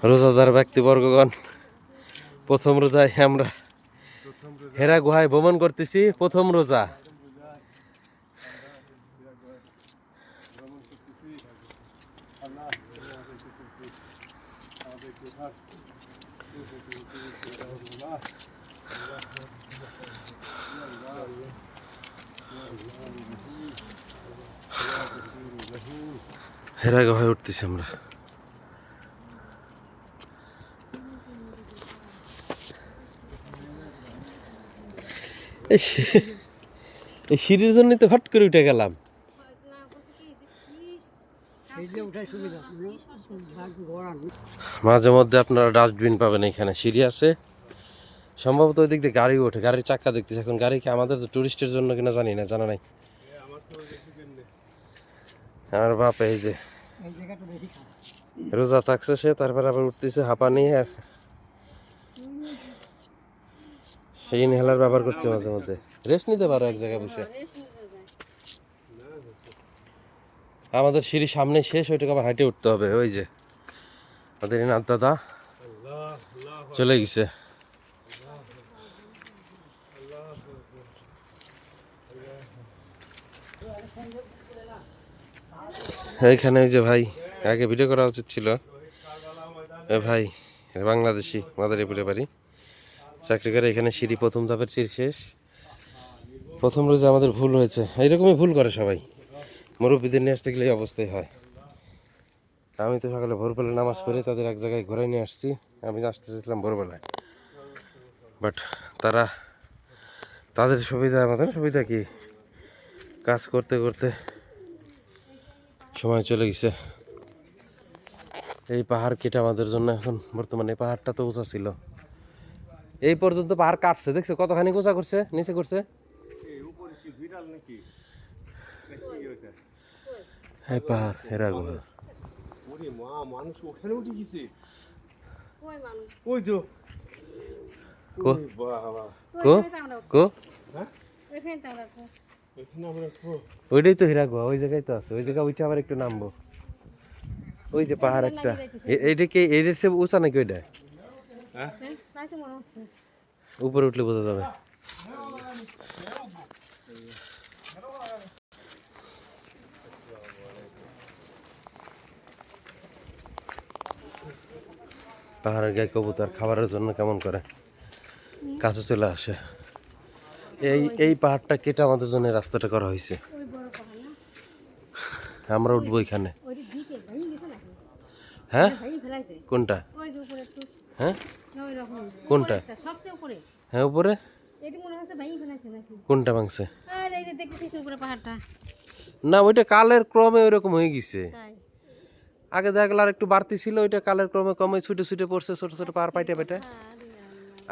রোজাদার ব্যক্তিবর্গগণ, প্রথম রোজায় আমরা হেরা গুহায় ভ্রমণ করতেছি। প্রথম রোজা। হেরা গুহায় উঠতেছি আমরা। এই সিঁড়ির জন্যই তো হট করে উঠে গেলাম। মাঝে মধ্যে আপনারা ডাস্টবিন পাবেন, এখানে সিঁড়ি আছে, সম্ভবত ওই দিক দিয়ে গাড়ি ওঠে, গাড়ির চাক্কা দেখতেছে। এখন গাড়ি কি আমাদের তো টুরিস্টের জন্য কিনা জানি না, জানা নাই। আমার বাপ এই যে রোজা থাকছে সে, তারপরে আবার উঠতেছে হাঁপা নিয়ে, আর সেই ইনহেলার ব্যবহার করছে। মাঝে মধ্যে রেস্ট নিতে পারো এক জায়গায় বসে। আমাদের সিঁড়ি সামনে শেষ, ওইটাকে আবার হাইটে উঠতে হবে। ওই যে আমাদের ইনার দাদা চলে গেছে। এইখানে ওই যে ভাই, আগে ভিডিও করা উচিত ছিল। ভাই বাংলাদেশি, মাদারীপুরে বাড়ি, চাকরি করে এখানে। সিঁড়ি প্রথম ধাপের সিঁড়ি শেষ। প্রথম রোজে আমাদের ভুল হয়েছে, এইরকমই ভুল করে সবাই। মুরব্বীদের নিয়ে আসতে গেলে এই অবস্থাই হয়। আমি তো সকালে ভোরবেলায় নামাজ পড়ে তাদের এক জায়গায় ঘোরাই নিয়ে আসছি। আমি আসতে চেয়েছিলাম ভোরবেলায়, বাট তাদের সুবিধা, আমাদের সুবিধা কি, কাজ করতে করতে সময় চলে গেছে। এই পাহাড় কেটে আমাদের জন্য এখন বর্তমানে, এই পাহাড়টা তো উঁচা ছিল, এই পর্যন্ত পাহাড় কাটছে, দেখছো কতখানি উঁচা করছে, নিচে করছে। এই পাহাড় হেরা গুহা। ওইটাই তো হীরা গুহা, ওই জায়গায় তো আছে। ওই জায়গায় ওইটা আবার একটু নামবো। ওই যে পাহাড় একটা, এইটা কি এইটার সে উঁচা নাকি ওইটা? উপরে উঠলে বোঝা যাবে। পাহাড়ের গায়ে কবুতর খাবারের জন্য কেমন করে কাছে চলে আসে। এই পাহাড়টা কেটে আমাদের জন্য রাস্তাটা করা হয়েছে। আমরা উঠবো এখানে। হ্যাঁ, কোনটা? হ্যাঁ, কোনটা? হ্যাঁ, উপরে কোনটা ভাঙছে? না, ওইটা কালের ক্রমে ওইরকম হয়ে গেছে। আগে দেখা গেল আর একটু বাড়তি ছিল, ওইটা কালের ক্রমে কমে ছুটে ছুটে পড়ছে, ছোট ছোট পাহাড় পাইটে পাইটে।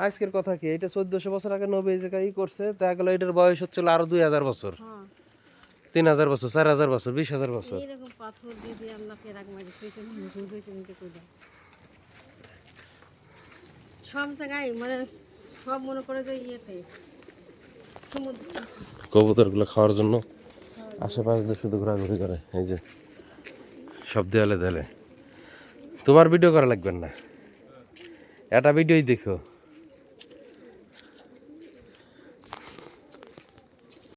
আজকের কথা কি, এটা 1400 বছর আগে নবী এই জায়গায় করছে, দেখা গেল এটার বয়স হচ্ছিল আরো 2000 বছর, 3000 বছর, 4000 বছর, 20000 বছর। সব জায়গায় মানে সব মনে করে যে ইয়েতে কবুতর গুলো খাওয়ার জন্য আশেপাশে দিয়ে শুধু ঘোরাঘুরি করে। এই যে সব দেয়ালে দেয়ালে। তোমার ভিডিও করা লাগবে না, এটা ভিডিওই দেখো।